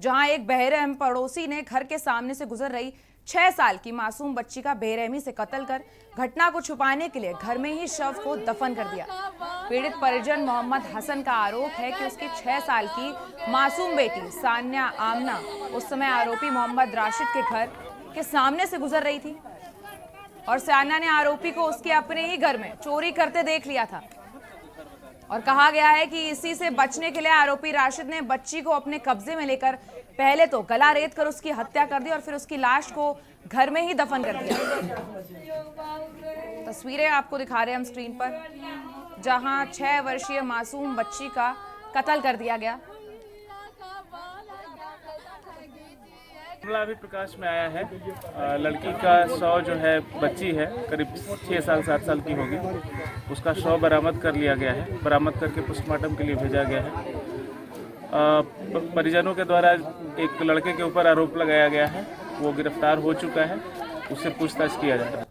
जहां एक बेरहम पड़ोसी ने घर के सामने से गुजर रही 6 साल की मासूम बच्ची का बेरहमी से कत्ल कर घटना को छुपाने के लिए घर में ही शव को दफन कर दिया। पीड़ित परिजन मोहम्मद हसन का आरोप है कि उसकी 6 साल की मासूम बेटी सान्या आमना उस समय आरोपी मोहम्मद राशिद के घर के सामने से गुजर रही थी और सान्या ने आरोपी को उसके अपने ही घर में चोरी करते देख लिया था और कहा गया है कि इसी से बचने के लिए आरोपी राशिद ने बच्ची को अपने कब्जे में लेकर पहले तो गला रेत कर उसकी हत्या कर दी और फिर उसकी लाश को घर में ही दफन कर दिया। तस्वीरें आपको दिखा रहे हैं हम स्क्रीन पर, जहां 6 वर्षीय मासूम बच्ची का कत्ल कर दिया गया। मामला अभी प्रकाश में आया है। लड़की का शव जो है, बच्ची है, करीब 6 साल 7 साल की होगी, उसका शव बरामद कर लिया गया है। बरामद करके पोस्टमार्टम के लिए भेजा गया है। परिजनों के द्वारा एक लड़के के ऊपर आरोप लगाया गया है, वो गिरफ्तार हो चुका है, उससे पूछताछ किया जा रहा है।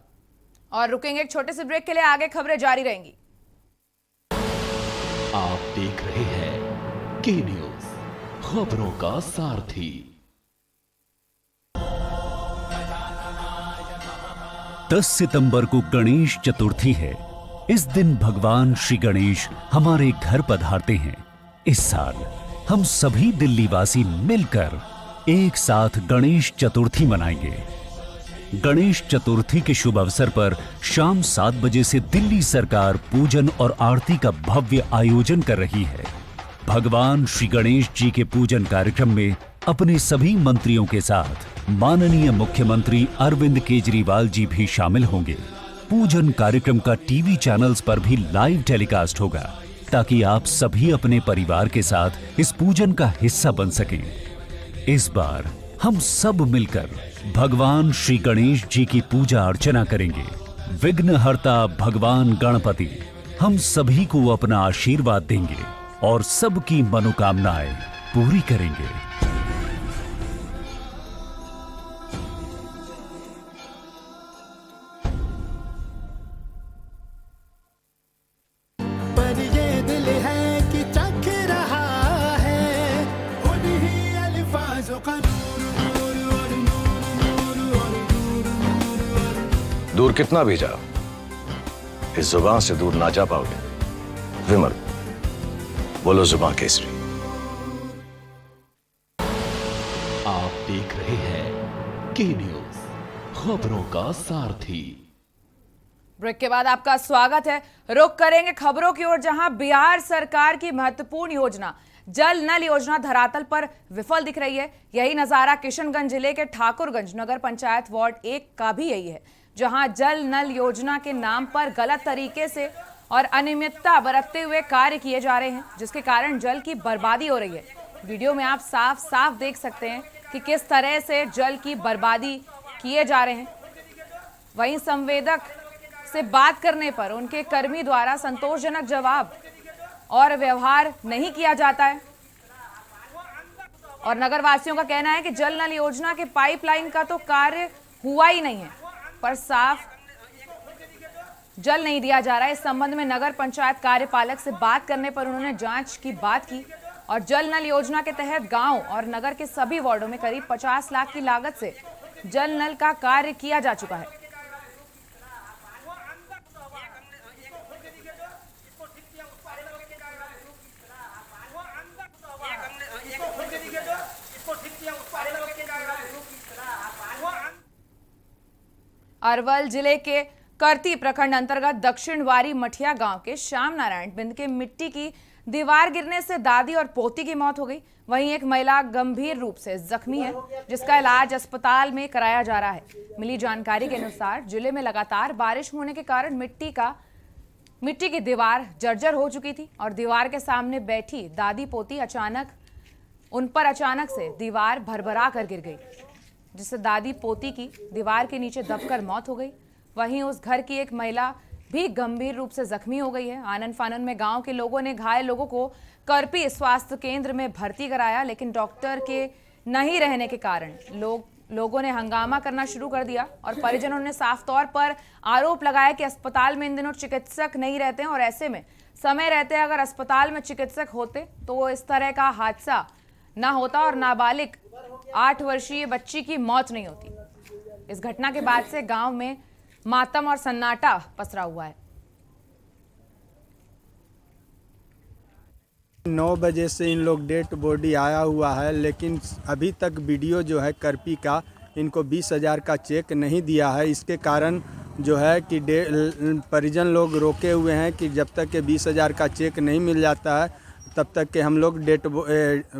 और रुकेंगे एक छोटे से ब्रेक के लिए, आगे खबरें जारी रहेंगी। आप देख रहे हैं के न्यूज, खबरों का सारथी। 10 सितंबर को गणेश चतुर्थी है। इस दिन भगवान श्री गणेश हमारे घर पधारते हैं। इस साल हम सभी दिल्ली वासी मिलकर एक साथ गणेश चतुर्थी मनाएंगे। गणेश चतुर्थी के शुभ अवसर पर शाम 7 बजे से दिल्ली सरकार पूजन और आरती का भव्य आयोजन कर रही है। भगवान श्री गणेश जी के पूजन कार्यक्रम में अपने सभी मंत्रियों के साथ माननीय मुख्यमंत्री अरविंद केजरीवाल जी भी शामिल होंगे। पूजन कार्यक्रम का टीवी चैनल्स पर भी लाइव टेलीकास्ट होगा ताकि आप सभी अपने परिवार के साथ इस पूजन का हिस्सा बन सकें। इस बार हम सब मिलकर भगवान श्री गणेश जी की पूजा अर्चना करेंगे। विघ्नहर्ता भगवान गणपति हम सभी को अपना आशीर्वाद देंगे और सबकी मनोकामनाएं पूरी करेंगे। पर ये दिल है कि चख रहा है उन्हीं अल्फाजों का दूर कितना भी जाओ, इस जुबान से दूर ना जा पाओगे। विमल, बोलो जुबान केसरी। आप देख रहे हैं के न्यूज, खबरों का सारथी। ब्रेक के बाद आपका स्वागत है। रुख करेंगे खबरों की ओर, जहां बिहार सरकार की महत्वपूर्ण योजना जल नल योजना धरातल पर विफल दिख रही है। यही नजारा किशनगंज जिले के ठाकुरगंज नगर पंचायत वार्ड 1 का भी यही है, जहां जल नल योजना के नाम पर गलत तरीके से और अनियमितता बरतते हुए कार्य किए जा रहे हैं, जिसके कारण जल की बर्बादी हो रही है। वीडियो में आप साफ साफ देख सकते हैं कि किस तरह से जल की बर्बादी किए जा रहे हैं। वहीं संवेदक से बात करने पर उनके कर्मी द्वारा संतोषजनक जवाब और व्यवहार नहीं किया जाता है और नगरवासियों का कहना है कि जल नल योजना के पाइपलाइन का तो कार्य हुआ ही नहीं है, पर साफ जल नहीं दिया जा रहा है। इस संबंध में नगर पंचायत कार्यपालक से बात करने पर उन्होंने जांच की बात की और जल नल योजना के तहत गांव और नगर के सभी वार्डों में करीब 50 लाख की लागत से जल नल का कार्य किया जा चुका है। अरवल जिले के करती प्रखंड अंतर्गत दक्षिणवारी मठिया गांव के श्याम नारायण बिंद के मिट्टी की दीवार गिरने से दादी और पोती की मौत हो गई। वहीं एक महिला गंभीर रूप से जख्मी है, जिसका इलाज अस्पताल में कराया जा रहा है। मिली जानकारी के अनुसार जिले में लगातार बारिश होने के कारण मिट्टी की दीवार जर्जर हो चुकी थी और दीवार के सामने बैठी दादी पोती उन पर अचानक से दीवार भरभरा कर गिर गई, जिससे दादी पोती की दीवार के नीचे दबकर मौत हो गई। वहीं उस घर की एक महिला भी गंभीर रूप से जख्मी हो गई है। आनन फानन में गांव के लोगों ने घायल लोगों को करपी स्वास्थ्य केंद्र में भर्ती कराया, लेकिन डॉक्टर के नहीं रहने के कारण लोगों ने हंगामा करना शुरू कर दिया और परिजनों ने साफ तौर पर आरोप लगाया कि अस्पताल में इन दिनों चिकित्सक नहीं रहते हैं और ऐसे में समय रहते अगर अस्पताल में चिकित्सक होते तो इस तरह का हादसा ना होता और नाबालिग 8 वर्षीय बच्ची की मौत नहीं होती। इस घटना के बाद से गांव में मातम और सन्नाटा पसरा हुआ है। 9 बजे से इन लोग डेड बॉडी आया हुआ है, लेकिन अभी तक वीडियो जो है करपी का इनको 20,000 का चेक नहीं दिया है। इसके कारण जो है कि परिजन लोग रोके हुए हैं कि जब तक के 20,000 का चेक नहीं मिल जाता है तब तक के हम लोग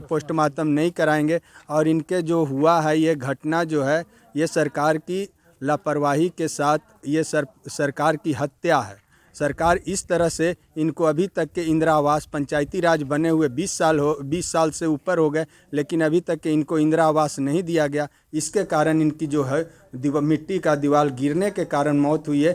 पोस्टमार्टम नहीं कराएंगे। और इनके जो हुआ है ये घटना जो है ये सरकार की लापरवाही के साथ ये सरकार की हत्या है। सरकार इस तरह से इनको अभी तक के इंदिरा आवास पंचायती राज बने हुए 20 साल से ऊपर हो गए, लेकिन अभी तक के इनको इंदिरा आवास नहीं दिया गया। इसके कारण इनकी जो है मिट्टी का दीवार गिरने के कारण मौत हुई है।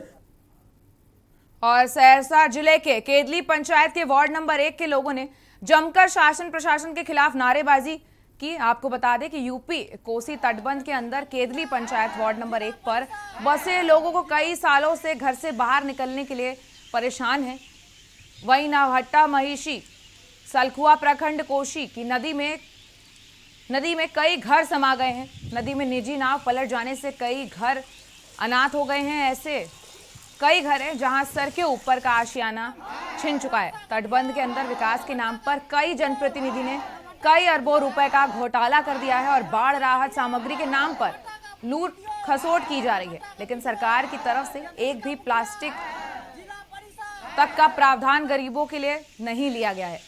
और सहरसा जिले के केदली पंचायत के वार्ड नंबर 1 के लोगों ने जमकर शासन प्रशासन के खिलाफ नारेबाजी की। आपको बता दें कि यूपी कोसी तटबंध के अंदर केदली पंचायत वार्ड नंबर 1 पर बसे लोगों को कई सालों से घर से बाहर निकलने के लिए परेशान है। वहीं नवहट्टा महिषी सलखुआ प्रखंड कोशी की नदी में कई घर समा गए हैं। नदी में निजी नाव पलट जाने से कई घर अनाथ हो गए हैं। ऐसे कई घर हैं जहां सर के ऊपर का आशियाना छिन चुका है। तटबंध के अंदर विकास के नाम पर कई जनप्रतिनिधि ने कई अरबों रुपए का घोटाला कर दिया है और बाढ़ राहत सामग्री के नाम पर लूट खसोट की जा रही है, लेकिन सरकार की तरफ से एक भी प्लास्टिक तक का प्रावधान गरीबों के लिए नहीं लिया गया है।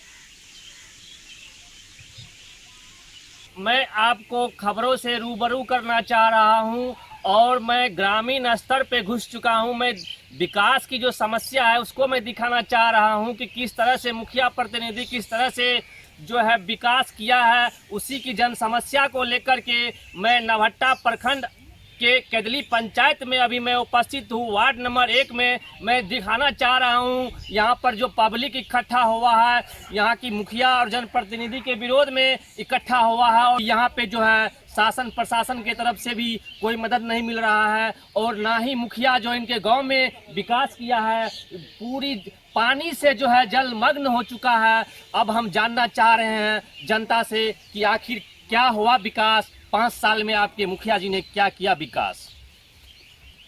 मैं आपको खबरों से रूबरू करना चाह रहा हूं और मैं ग्रामीण स्तर पे घुस चुका हूं। मैं विकास की जो समस्या है उसको मैं दिखाना चाह रहा हूं कि किस तरह से मुखिया प्रतिनिधि किस तरह से जो है विकास किया है। उसी की जन समस्या को लेकर के मैं नवहट्टा प्रखंड के केदली पंचायत में अभी मैं उपस्थित हूँ। वार्ड नंबर 1 में मैं दिखाना चाह रहा हूँ यहाँ पर जो पब्लिक इकट्ठा हुआ है, यहाँ की मुखिया और जनप्रतिनिधि के विरोध में इकट्ठा हुआ है और यहाँ पे जो है शासन प्रशासन के तरफ से भी कोई मदद नहीं मिल रहा है और ना ही मुखिया जो इनके गांव में विकास किया है पूरी पानी से जो है जलमग्न हो चुका है। अब हम जानना चाह रहे हैं जनता से कि आखिर क्या हुआ विकास। 5 साल में आपके मुखिया जी ने क्या किया विकास?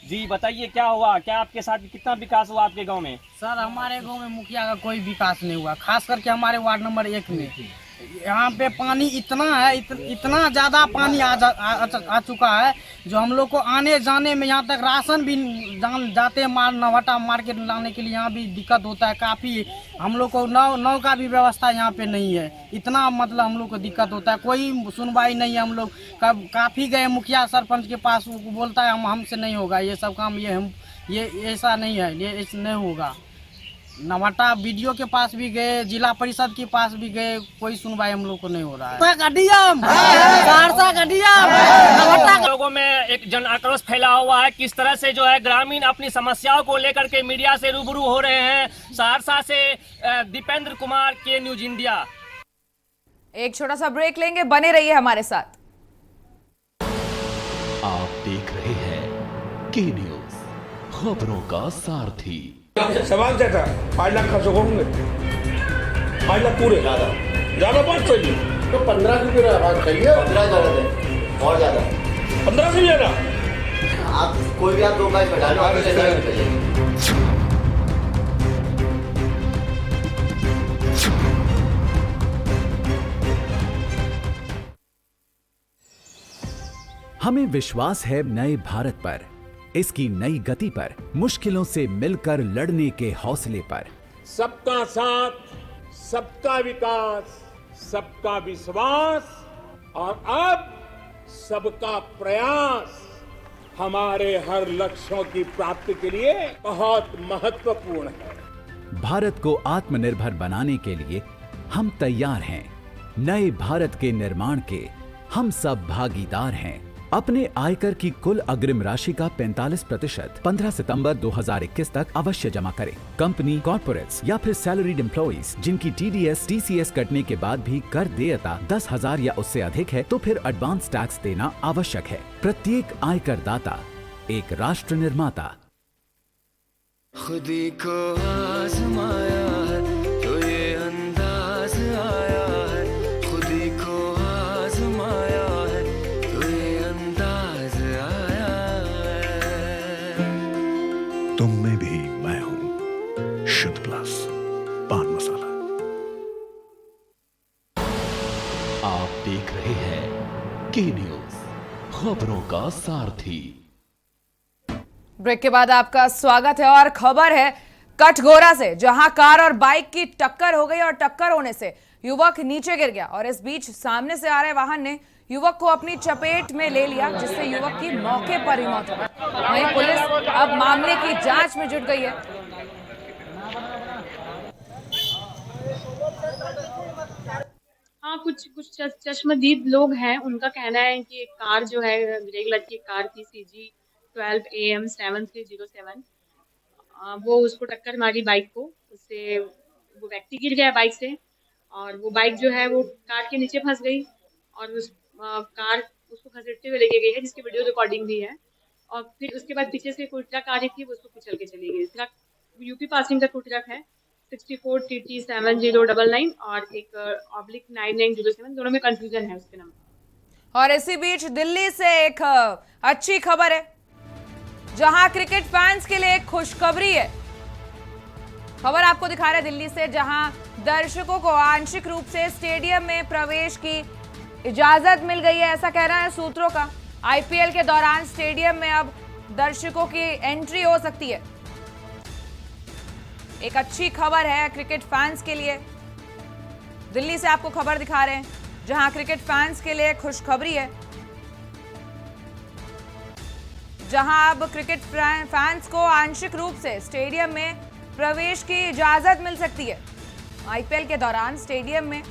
जी बताइए क्या हुआ, क्या आपके साथ कितना विकास हुआ आपके गांव में? सर हमारे गांव में मुखिया का कोई विकास नहीं हुआ, खास करके हमारे वार्ड नंबर 1 में। यहाँ पे पानी इतना है, इतना ज़्यादा पानी आ चुका है जो हम लोग को आने जाने में, यहाँ तक राशन भी जाते हैं नवहट्टा मार्केट लाने के लिए यहाँ भी दिक्कत होता है काफ़ी। हम लोग को नाव का भी व्यवस्था यहाँ पे नहीं है। इतना मतलब हम लोग को दिक्कत होता है, कोई सुनवाई नहीं है। हम लोग काफ़ी गए मुखिया सरपंच के पास, वो बोलता है हमसे नहीं होगा ये सब काम, ये ऐसा नहीं है, ये ऐसा नहीं होगा। नवहट्टा वीडियो के पास भी गए, जिला परिषद के पास भी गए, कोई सुनवाई हम लोग को नहीं हो रहा है। लोगों में एक जन आक्रोश फैला हुआ है। किस तरह से जो है ग्रामीण अपनी समस्याओं को लेकर के मीडिया से रूबरू हो रहे हैं। सहरसा से दीपेंद्र कुमार, के न्यूज इंडिया। एक छोटा सा ब्रेक लेंगे, बने रहिए हमारे साथ। आप देख रहे हैं के न्यूज, खबरों का सारथी। सवाल क्या था? 5 लाख खर्च होंगे, 5 लाख पूरे ज्यादा बात चाहिए तो 15 की बात चाहिए। 15 ज्यादा है और ज्यादा 15 से ज्यादा आप कोई भी आप 2 बाइक बैठा लो। हमें विश्वास है नए भारत पर, इसकी नई गति पर, मुश्किलों से मिलकर लड़ने के हौसले पर। सबका साथ, सबका विकास, सबका विश्वास और अब सबका प्रयास हमारे हर लक्ष्यों की प्राप्ति के लिए बहुत महत्वपूर्ण है। भारत को आत्मनिर्भर बनाने के लिए हम तैयार हैं। नए भारत के निर्माण के हम सब भागीदार हैं। अपने आयकर की कुल अग्रिम राशि का 45% 15 सितंबर 2021 तक अवश्य जमा करें। कंपनी, कॉर्पोरेट्स या फिर सैलरीड एम्प्लॉइज जिनकी TDS, TCS कटने के बाद भी कर देयता 10,000 या उससे अधिक है तो फिर एडवांस टैक्स देना आवश्यक है। प्रत्येक आयकर दाता एक राष्ट्र निर्माता। खुदी को आजमाया है तो ये अंदाज आया है, खुदी को आजमाया है के न्यूज, खबरों का सारथी। ब्रेक के बाद आपका स्वागत है और खबर है कटघोरा से, जहां कार और बाइक की टक्कर हो गई और टक्कर होने से युवक नीचे गिर गया और इस बीच सामने से आ रहे वाहन ने युवक को अपनी चपेट में ले लिया, जिससे युवक की मौके पर ही मौत हो गई। वहीं पुलिस अब मामले की जांच में जुट गई है। हाँ, कुछ चश्मदीद लोग हैं, उनका कहना है कि एक कार जो है ग्रे कलर की कार थी CG 12 AM 7307, वो उसको टक्कर मारी बाइक को, उससे वो व्यक्ति गिर गया बाइक से और वो बाइक जो है वो कार के नीचे फंस गई और उस कार उसको घसीटते हुए लेके गई है, जिसकी वीडियो रिकॉर्डिंग भी है। और फिर उसके बाद पीछे से कोई ट्रक आ रही थी, वो उसको कुचल के चली गई। ट्रक यूपी पासिंग का कोई ट्रक है 64 TT 7099 और एक ऑब्लिक 9907, दोनों में कंफ्यूजन है उसके नंबर। और इसी बीच दिल्ली से एक अच्छी खबर है, जहां क्रिकेट फैंस के लिए एक खुशखबरी है। खबर आपको दिखा रहे हैं दिल्ली से, जहां दर्शकों को आंशिक रूप से स्टेडियम में प्रवेश की इजाजत मिल गई है, ऐसा कहना है सूत्रों का। IPL के दौरान स्टेडियम में अब दर्शकों की एंट्री हो सकती है। एक अच्छी खबर है क्रिकेट फैंस के लिए। दिल्ली से आपको खबर दिखा रहे हैं, जहां क्रिकेट फैंस के लिए खुशखबरी है, जहां अब क्रिकेट फैंस को आंशिक रूप से स्टेडियम में प्रवेश की इजाजत मिल सकती है। IPL के दौरान स्टेडियम में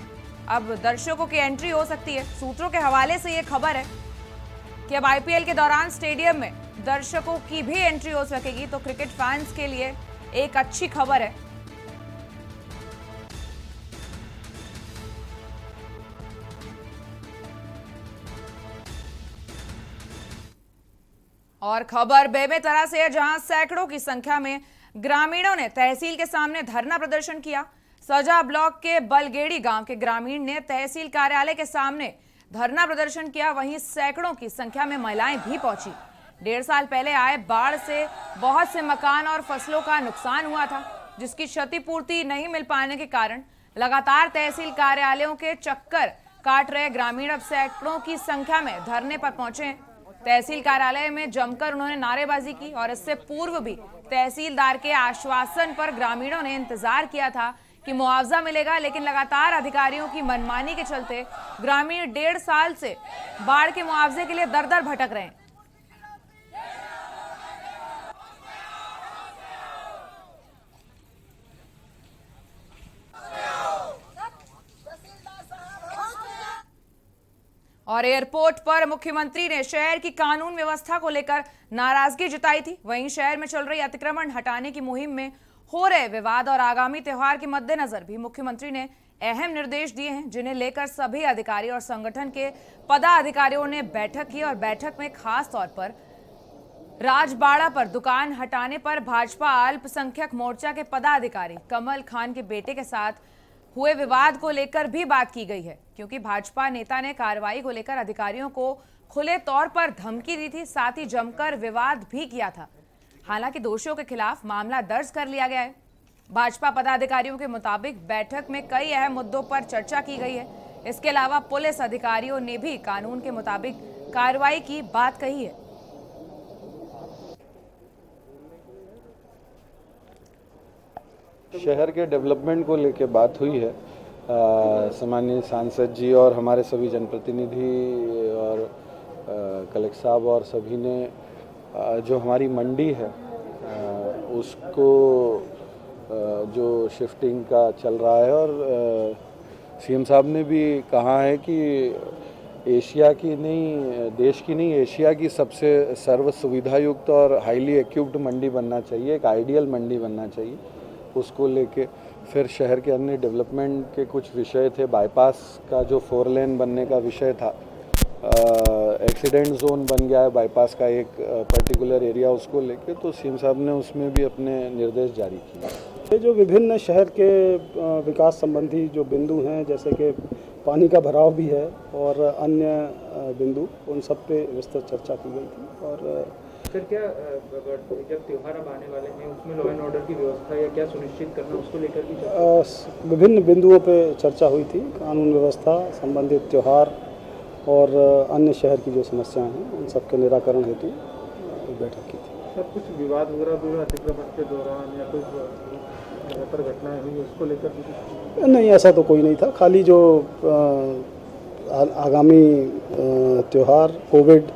अब दर्शकों की एंट्री हो सकती है। सूत्रों के हवाले से यह खबर है कि अब IPL के दौरान स्टेडियम में दर्शकों की भी एंट्री हो सकेगी, तो क्रिकेट फैंस के लिए एक अच्छी खबर है। और खबर बेमेतरा से है, जहां सैकड़ों की संख्या में ग्रामीणों ने तहसील के सामने धरना प्रदर्शन किया। सजा ब्लॉक के बलगेड़ी गांव के ग्रामीण ने तहसील कार्यालय के सामने धरना प्रदर्शन किया। वहीं सैकड़ों की संख्या में महिलाएं भी पहुंची। 1.5 साल पहले आए बाढ़ से बहुत से मकान और फसलों का नुकसान हुआ था, जिसकी क्षतिपूर्ति नहीं मिल पाने के कारण लगातार तहसील कार्यालयों के चक्कर काट रहे ग्रामीण अब सैकड़ों की संख्या में धरने पर पहुंचे हैं। तहसील कार्यालय में जमकर उन्होंने नारेबाजी की और इससे पूर्व भी तहसीलदार के आश्वासन पर ग्रामीणों ने इंतजार किया था कि मुआवजा मिलेगा, लेकिन लगातार अधिकारियों की मनमानी के चलते ग्रामीण 1.5 साल से बाढ़ के मुआवजे के लिए दर-दर भटक रहे हैं। और एयरपोर्ट पर मुख्यमंत्री ने शहर की कानून व्यवस्था को लेकर नाराजगी जताई थी। वहीं शहर में चल रही अतिक्रमण हटाने की मुहिम में हो रहे विवाद और आगामी त्योहार के मद्देनजर भी मुख्यमंत्री ने अहम निर्देश दिए हैं, जिन्हें लेकर सभी अधिकारी और संगठन के पदाधिकारियों ने बैठक की। और बैठक में खास तौर पर राजबाड़ा पर दुकान हटाने पर भाजपा अल्पसंख्यक मोर्चा के पदाधिकारी कमल खान के बेटे के साथ हुए विवाद को लेकर भी बात की गई है, क्योंकि भाजपा नेता ने कार्रवाई को लेकर अधिकारियों को खुले तौर पर धमकी दी थी, साथ ही जमकर विवाद भी किया था। हालांकि दोषियों के खिलाफ मामला दर्ज कर लिया गया है। भाजपा पदाधिकारियों के मुताबिक बैठक में कई अहम मुद्दों पर चर्चा की गई है। इसके अलावा पुलिस अधिकारियों ने भी कानून के मुताबिक कार्रवाई की बात कही है। शहर के डेवलपमेंट को लेकर बात हुई है। सामान्य सांसद जी और हमारे सभी जनप्रतिनिधि और कलेक्टर साहब और सभी ने जो हमारी मंडी है उसको जो शिफ्टिंग का चल रहा है, और सीएम साहब ने भी कहा है कि एशिया की नहीं, देश की नहीं, एशिया की सबसे सर्व सुविधा युक्त और हाईली इक्विप्ड मंडी बनना चाहिए, एक आइडियल मंडी बनना चाहिए। उसको लेके फिर शहर के अन्य डेवलपमेंट के कुछ विषय थे। बाईपास का जो 4 लेन बनने का विषय था, एक्सीडेंट जोन बन गया है बाईपास का एक पर्टिकुलर एरिया, उसको लेके तो सीएम साहब ने उसमें भी अपने निर्देश जारी किए। ये जो विभिन्न शहर के विकास संबंधी जो बिंदु हैं, जैसे कि पानी का भराव भी है और अन्य बिंदु, उन सब पे विस्तृत चर्चा की गई थी। और सर, क्या जब त्यौहार अब आने वाले हैं उसमें लॉ एंड ऑर्डर की व्यवस्था या क्या सुनिश्चित करना, उसको लेकर भी चर्चा? विभिन्न बिंदुओं पे चर्चा हुई थी। कानून व्यवस्था, संबंधित त्यौहार और अन्य शहर की जो समस्याएं हैं उन सब के निराकरण हेतु बैठक की थी। सब कुछ विवाद वगैरह भी अतिक्रमण के दौरान या कुछ बेहतर घटनाएं हुई उसको लेकर नहीं, ऐसा तो कोई नहीं था। खाली जो आगामी त्यौहार, कोविड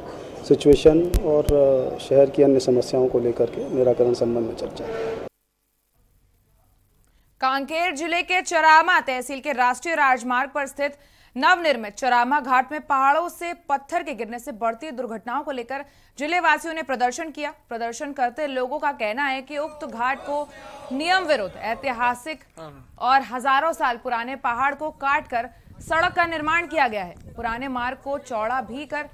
सिचुएशन और शहर की अन्य समस्याओं को लेकर के निराकरण संबंध में चर्चा। कांकेर जिले के चरामा तहसील के राष्ट्रीय राजमार्ग पर स्थित नवनिर्मित चरामा घाट में पहाड़ों से पत्थर के गिरने से बढ़ती दुर्घटनाओं को लेकर जिले वासियों ने प्रदर्शन किया। प्रदर्शन करते लोगों का कहना है कि उक्त घाट को नियम विरुद्ध ऐतिहासिक और हजारों साल पुराने पहाड़ को काटकर सड़क का निर्माण किया गया है। पुराने मार्ग को चौड़ा भी कर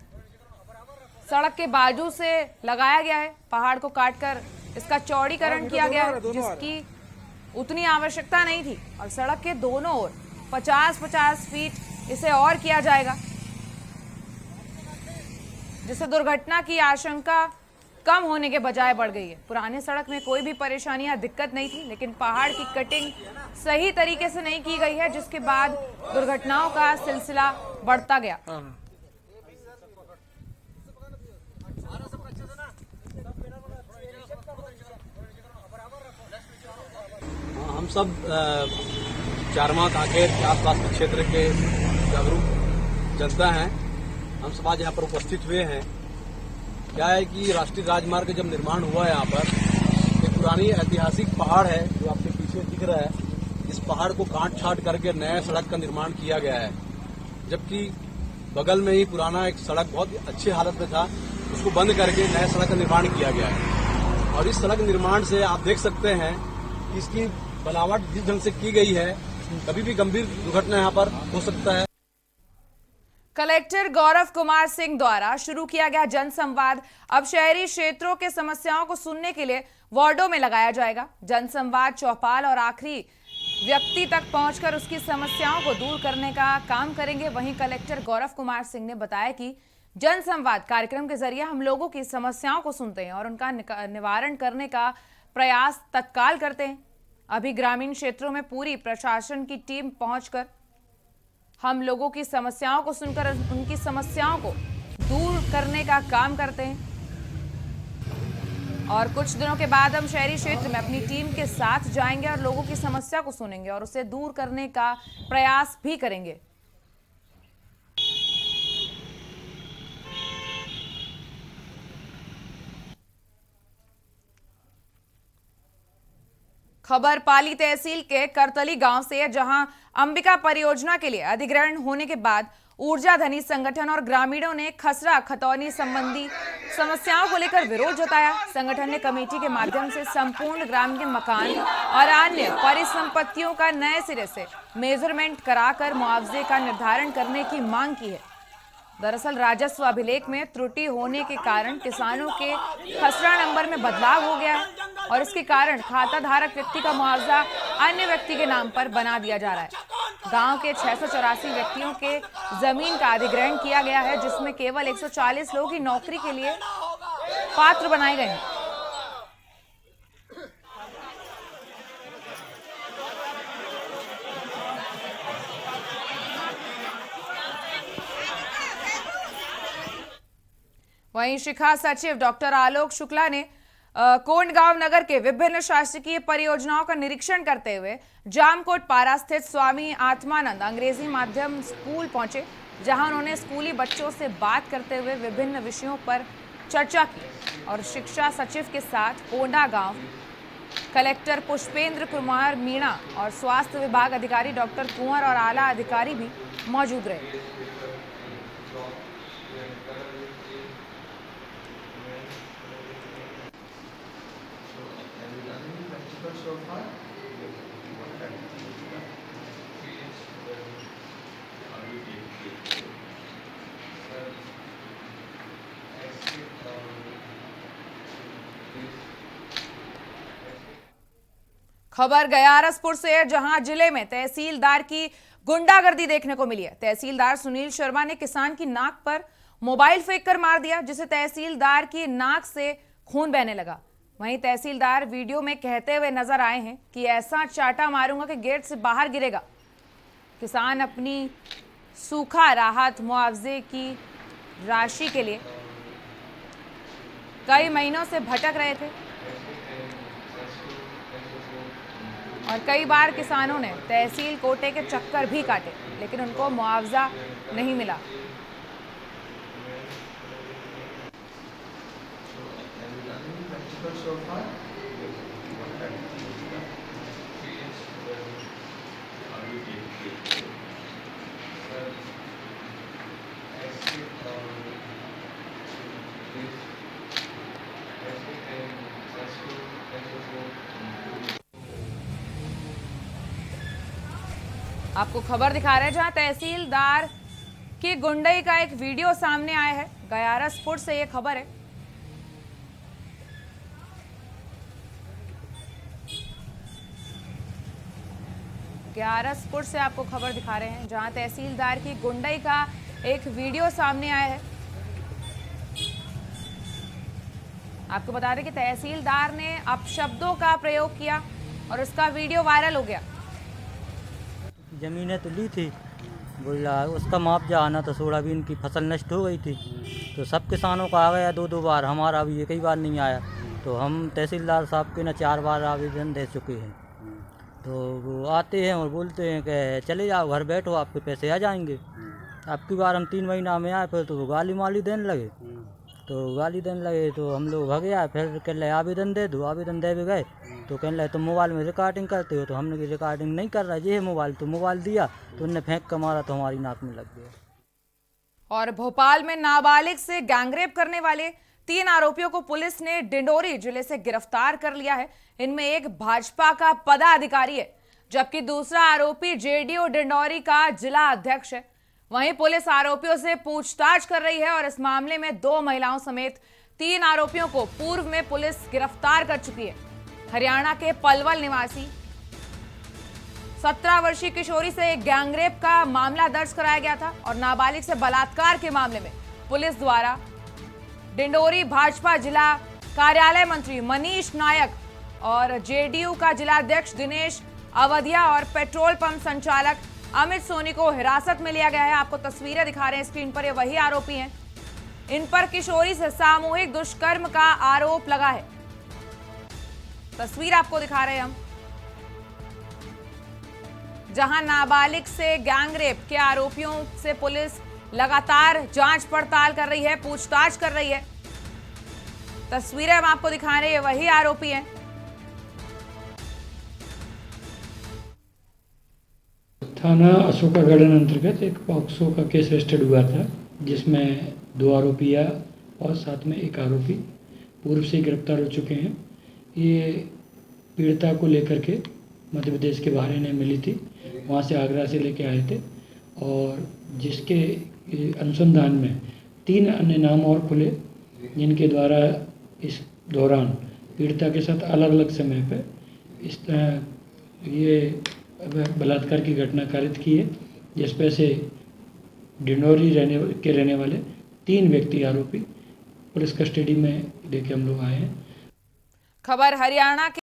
सड़क के बाजू से लगाया गया है। पहाड़ को काटकर इसका चौड़ीकरण किया गया है, जिसकी उतनी आवश्यकता नहीं थी, और सड़क के दोनों ओर 50-50 फीट इसे और किया जाएगा, जिससे दुर्घटना की आशंका कम होने के बजाय बढ़ गई है। पुराने सड़क में कोई भी परेशानी या दिक्कत नहीं थी, लेकिन पहाड़ की कटिंग सही तरीके से नहीं की गई है, जिसके बाद दुर्घटनाओं का सिलसिला बढ़ता गया। हम सब चारमा कांकेर के आसपास के क्षेत्र के जागरूक जनता हैं। हम सब आज यहाँ पर उपस्थित हुए हैं। क्या है कि राष्ट्रीय राजमार्ग जब निर्माण हुआ है यहाँ पर, एक पुरानी ऐतिहासिक पहाड़ है जो आपके पीछे दिख रहा है। इस पहाड़ को काट छाट करके नया सड़क का निर्माण किया गया है, जबकि बगल में ही पुराना एक सड़क बहुत अच्छी हालत में था, उसको बंद करके नया सड़क का निर्माण किया गया है। और इस सड़क निर्माण से आप देख सकते हैं कि इसकी बनावट जिस ढंग से की गई है, कभी भी गंभीर दुर्घटना यहाँ पर हो सकता है। कलेक्टर गौरव कुमार सिंह द्वारा शुरू किया गया जनसंवाद अब शहरी क्षेत्रों के समस्याओं को सुनने के लिए वार्डों में लगाया जाएगा। जनसंवाद चौपाल और आखिरी व्यक्ति तक पहुंचकर उसकी समस्याओं को दूर करने का काम करेंगे। वहीं कलेक्टर गौरव कुमार सिंह ने बताया कि जनसंवाद कार्यक्रम के जरिए हम लोगों की समस्याओं को सुनते हैं और उनका निवारण करने का प्रयास तत्काल करते हैं। अभी ग्रामीण क्षेत्रों में पूरी प्रशासन की टीम पहुंचकर हम लोगों की समस्याओं को सुनकर उनकी समस्याओं को दूर करने का काम करते हैं। और कुछ दिनों के बाद हम शहरी क्षेत्र में अपनी टीम के साथ जाएंगे और लोगों की समस्या को सुनेंगे और उसे दूर करने का प्रयास भी करेंगे। खबर पाली तहसील के करतली गांव से है, जहां अंबिका परियोजना के लिए अधिग्रहण होने के बाद ऊर्जा धनी संगठन और ग्रामीणों ने खसरा खतौनी संबंधी समस्याओं को लेकर विरोध जताया। संगठन ने कमेटी के माध्यम से संपूर्ण ग्राम के मकान और अन्य परिसंपत्तियों का नए सिरे से मेजरमेंट कराकर मुआवजे का निर्धारण करने की मांग की है। दरअसल राजस्व अभिलेख में त्रुटि होने के कारण किसानों के खसरा नंबर में बदलाव हो गया है और इसके कारण खाता धारक व्यक्ति का मुआवजा अन्य व्यक्ति के नाम पर बना दिया जा रहा है। गांव के 684 व्यक्तियों के जमीन का अधिग्रहण किया गया है, जिसमें केवल 140 लोग ही नौकरी के लिए पात्र बनाए गए हैं। वहीं शिखा सचिव डॉक्टर आलोक शुक्ला ने कोंडगांव नगर के विभिन्न शासकीय परियोजनाओं का निरीक्षण करते हुए जामकोट पारा स्थित स्वामी आत्मानंद अंग्रेजी माध्यम स्कूल पहुंचे, जहां उन्होंने स्कूली बच्चों से बात करते हुए विभिन्न विषयों पर चर्चा की। और शिक्षा सचिव के साथ कोंडागांव कलेक्टर पुष्पेंद्र कुमार मीणा और स्वास्थ्य विभाग अधिकारी डॉक्टर कुंवर और आला अधिकारी भी मौजूद रहे। खबर गयारसपुर से है, जहां जिले में तहसीलदार की गुंडागर्दी देखने को मिली है। तहसीलदार सुनील शर्मा ने किसान की नाक पर मोबाइल फेंक कर मार दिया, जिससे तहसीलदार की नाक से खून बहने लगा। वहीं तहसीलदार वीडियो में कहते हुए नजर आए हैं कि ऐसा चाटा मारूंगा कि गेट से बाहर गिरेगा। किसान अपनी सूखा राहत मुआवजे की राशि के लिए कई महीनों से भटक रहे थे और कई बार किसानों ने तहसील कोटे के चक्कर भी काटे, लेकिन उनको मुआवजा नहीं मिला। आपको खबर दिखा रहे हैं जहां तहसीलदार की गुंडई का एक वीडियो सामने आया है। गयारसपुर से ये खबर है। गयारसपुर से आपको खबर दिखा रहे हैं जहां तहसीलदार की गुंडई का एक वीडियो सामने आया है। आपको बता दें कि तहसीलदार ने अपशब्दों का प्रयोग किया और उसका वीडियो वायरल हो गया। ज़मीनें तो ली थी, बोला उसका मुआवजा आना था, सोयाबीन की फसल नष्ट हो गई थी तो सब किसानों का आ गया दो बार, हमारा अभी एक ही बार नहीं आया। तो हम तहसीलदार साहब के न 4 बार आवेदन दे चुके हैं। तो वो आते हैं और बोलते हैं कि चले जाओ घर बैठो आपके पैसे आ जाएंगे। अब की बार हम 3 महीना में आए, फिर तो वो गाली माली देने लगे। तो गाली देने लगे तो हम लोग भगे आए, फिर कह रहे आवेदन दे दो, आवेदन दे भी गए तो कहने लगे तुम मोबाइल में रिकॉर्डिंग करते हो। तो हमने की रिकॉर्डिंग नहीं कर रहा ये है मोबाइल, तो मोबाइल दिया तो उनने फेंक कर मारा तो हमारी नाक में लग गया। और भोपाल में नाबालिग से गैंगरेप करने वाले 3 आरोपियों को पुलिस ने डिंडोरी जिले से गिरफ्तार कर लिया है। इनमें एक भाजपा का पदाधिकारी है, जबकि दूसरा आरोपी जेडीयू डिंडोरी का जिला अध्यक्ष है। वहीं पुलिस आरोपियों से पूछताछ कर रही है और इस मामले में 2 महिलाओं समेत 3 आरोपियों को पूर्व में पुलिस गिरफ्तार कर चुकी है। हरियाणा के पलवल निवासी 17 वर्षीय किशोरी से एक गैंगरेप का मामला दर्ज कराया गया था और नाबालिग से बलात्कार के मामले में पुलिस द्वारा डिंडोरी भाजपा जिला कार्यालय मंत्री मनीष नायक और जेडीयू का जिलाध्यक्ष दिनेश अवधिया और पेट्रोल पंप संचालक अमित सोनी को हिरासत में लिया गया है। आपको तस्वीरें दिखा रहे हैं स्क्रीन पर, ये वही आरोपी हैं। इन पर किशोरी से सामूहिक दुष्कर्म का आरोप लगा है। तस्वीर आपको दिखा रहे हैं हम, जहां नाबालिग से गैंगरेप के आरोपियों से पुलिस लगातार जांच पड़ताल कर रही है, पूछताछ कर रही है। तस्वीरें हम आपको दिखा रहे हैं, वही आरोपी हैं। थाना अशोका गार्डन अंतर्गत एक पॉक्सो का केस रजिस्टर्ड हुआ था, जिसमें 2 आरोपियां और साथ में एक आरोपी पूर्व से गिरफ्तार हो चुके हैं। ये पीड़िता को लेकर के मध्य प्रदेश के बाहर इन्हें मिली थी, वहाँ से आगरा से लेके आए थे और जिसके अनुसंधान में 3 अन्य नाम और खुले, जिनके द्वारा इस दौरान पीड़िता के साथ अलग अलग समय पर इस तरह ये बलात्कार की घटना कारित की है, जिसपे से डिंडोरी रहने वाले 3 व्यक्ति आरोपी पुलिस कस्टडी में लेके हम लोग आए हैं। खबर हरियाणा